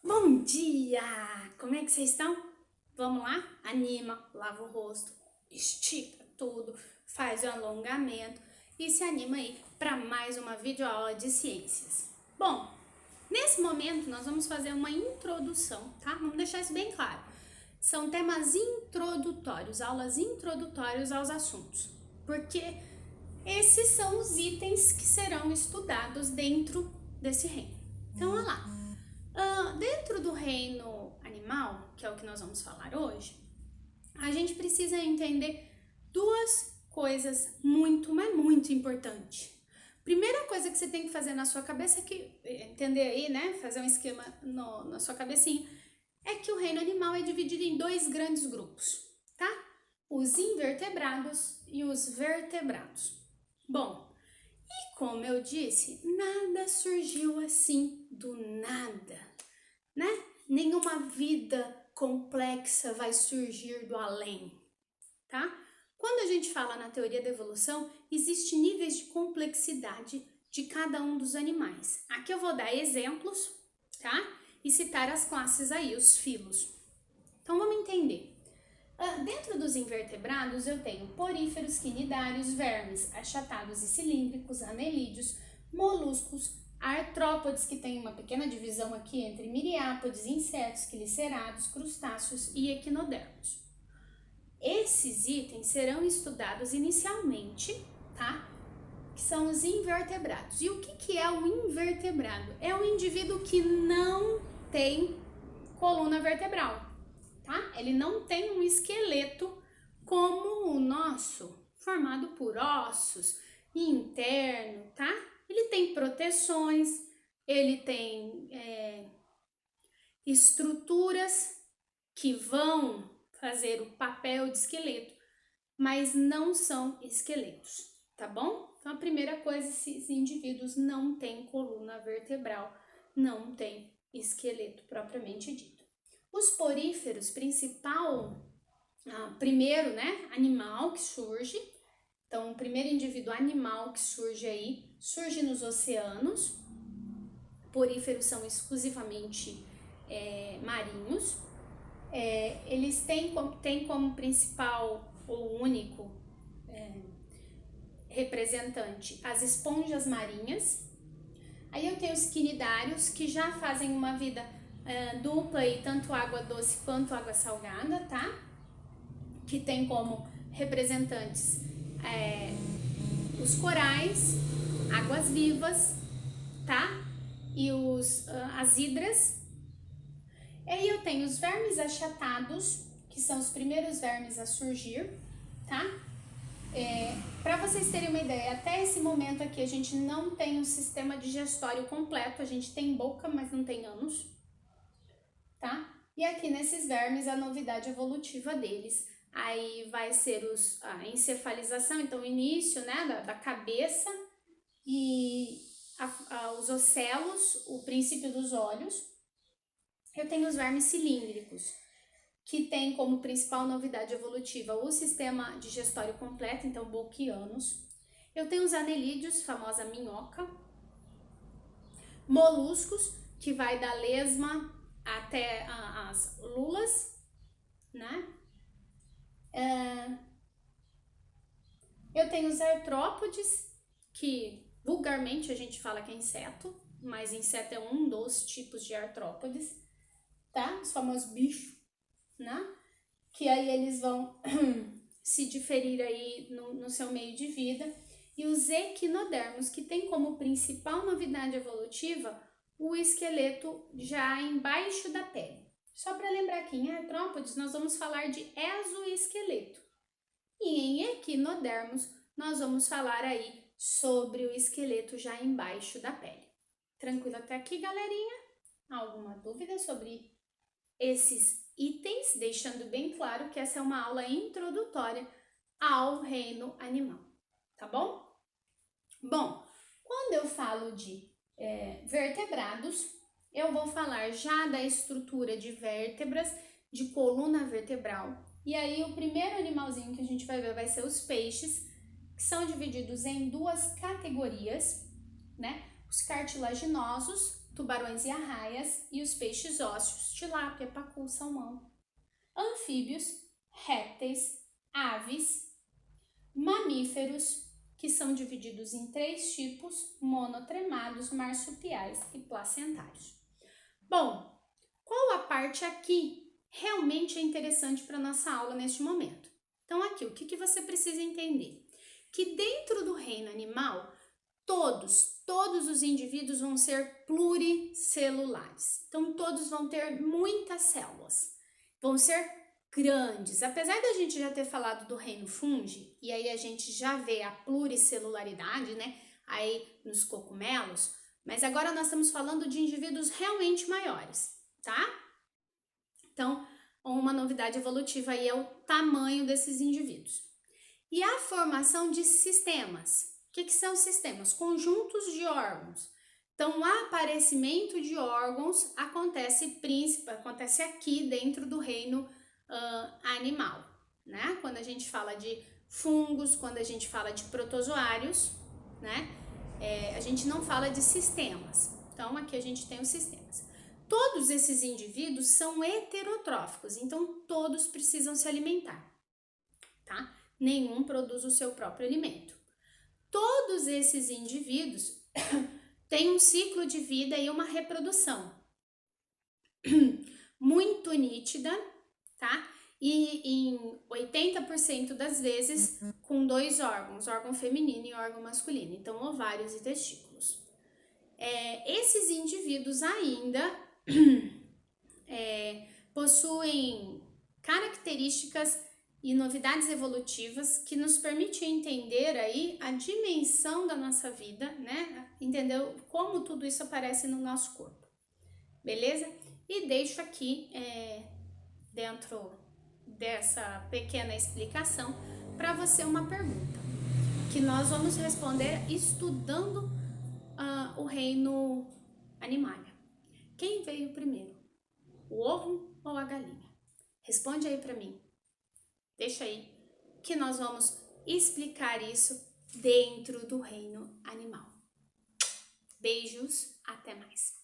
Bom dia! Como é que vocês estão? Vamos lá? Anima, lava o rosto, estica tudo, faz o alongamento e se anima aí para mais uma videoaula de ciências. Bom, nesse momento nós vamos fazer uma introdução, tá? Vamos deixar isso bem claro. São temas introdutórios, aulas introdutórias aos assuntos, porque esses são os itens que serão estudados dentro desse reino. Então, olha lá. Dentro do reino animal, que é o que nós vamos falar hoje, a gente precisa entender duas coisas mas muito importantes. Primeira coisa que você tem que fazer na sua cabeça entender aí, né? Fazer um esquema na sua cabecinha, é que o reino animal é dividido em dois grandes grupos, tá? Os invertebrados e os vertebrados. Bom, e como eu disse, nada surgiu assim do nada, né? Nenhuma vida complexa vai surgir do além, tá? Quando a gente fala na teoria da evolução, existem níveis de complexidade de cada um dos animais. Aqui eu vou dar exemplos, tá? E citar as classes aí, os filos. Então vamos entender. Dentro dos invertebrados eu tenho poríferos, quinidários, vermes, achatados e cilíndricos, anelídeos, moluscos, artrópodes, que tem uma pequena divisão aqui entre miriápodes, insetos, quilicerados, crustáceos e equinodermos. Esses itens serão estudados inicialmente, tá? Que são os invertebrados. E o que é o invertebrado? É um indivíduo que não tem coluna vertebral, tá? Ele não tem um esqueleto como o nosso, formado por ossos e interno, tá? Ele tem proteções, ele tem estruturas que vão fazer o papel de esqueleto, mas não são esqueletos, tá bom? Então a primeira coisa, esses indivíduos não têm coluna vertebral, não têm esqueleto propriamente dito. Os poríferos, primeiro, né, animal que surge, então o primeiro indivíduo animal que surge aí, surge nos oceanos. Poríferos são exclusivamente marinhos. Eles têm como principal ou único representante as esponjas marinhas. Aí eu tenho os quinidários, que já fazem uma vida dupla e tanto água doce quanto água salgada, tá? Que tem como representantes os corais, águas vivas, tá? E as hidras. E aí eu tenho os vermes achatados, que são os primeiros vermes a surgir, tá? Para vocês terem uma ideia, até esse momento aqui a gente não tem um sistema digestório completo, a gente tem boca, mas não tem ânus, tá? E aqui nesses vermes a novidade evolutiva deles, aí vai ser a encefalização, então o início, né, da cabeça e os ocelos, o princípio dos olhos. Eu tenho os vermes cilíndricos, que tem como principal novidade evolutiva o sistema digestório completo, então boca e ânus. Eu tenho os anelídeos, famosa minhoca. Moluscos, que vai da lesma até as lulas, né? Eu tenho os artrópodes, que vulgarmente a gente fala que é inseto, mas inseto é um dos tipos de artrópodes, tá? Os famosos bichos, né? Que aí eles vão se diferir aí no seu meio de vida. E os equinodermos, que tem como principal novidade evolutiva o esqueleto já embaixo da pele. Só para lembrar aqui, em artrópodes nós vamos falar de exoesqueleto. E em equinodermos nós vamos falar aí sobre o esqueleto já embaixo da pele. Tranquilo até aqui, galerinha? Alguma dúvida sobre esses itens? Deixando bem claro que essa é uma aula introdutória ao reino animal, tá bom? Bom, quando eu falo de vertebrados, eu vou falar já da estrutura de vértebras, de coluna vertebral. E aí o primeiro animalzinho que a gente vai ver vai ser os peixes, que são divididos em duas categorias, né? Os cartilaginosos, tubarões e arraias e os peixes ósseos, tilápia, pacu, salmão. Anfíbios, répteis, aves, mamíferos, que são divididos em 3 tipos: monotremados, marsupiais e placentários. Bom, qual a parte aqui realmente é interessante para a nossa aula neste momento? Então aqui, o que você precisa entender? Que dentro do reino animal, todos os indivíduos vão ser pluricelulares. Então todos vão ter muitas células, vão ser grandes. Apesar da gente já ter falado do reino fungi, e aí a gente já vê a pluricelularidade, né, aí nos cogumelos, mas agora nós estamos falando de indivíduos realmente maiores, tá? Então, uma novidade evolutiva aí é o tamanho desses indivíduos. E a formação de sistemas. O que são sistemas? Conjuntos de órgãos. Então, o aparecimento de órgãos acontece aqui dentro do reino animal, né? Quando a gente fala de fungos, quando a gente fala de protozoários, né? A gente não fala de sistemas. Então, aqui a gente tem os sistemas. Todos esses indivíduos são heterotróficos, então todos precisam se alimentar, tá? Nenhum produz o seu próprio alimento. Todos esses indivíduos têm um ciclo de vida e uma reprodução muito nítida, tá? E em 80% das vezes com 2 órgãos, órgão feminino e órgão masculino, então ovários e testículos. Esses indivíduos ainda possuem características e novidades evolutivas que nos permitem entender aí a dimensão da nossa vida, né? Entender como tudo isso aparece no nosso corpo, beleza? E deixo aqui, dentro dessa pequena explicação, para você uma pergunta, que nós vamos responder estudando o reino animalia. Quem veio primeiro, o ovo ou a galinha? Responde aí para mim. Deixa aí que nós vamos explicar isso dentro do reino animal. Beijos, até mais.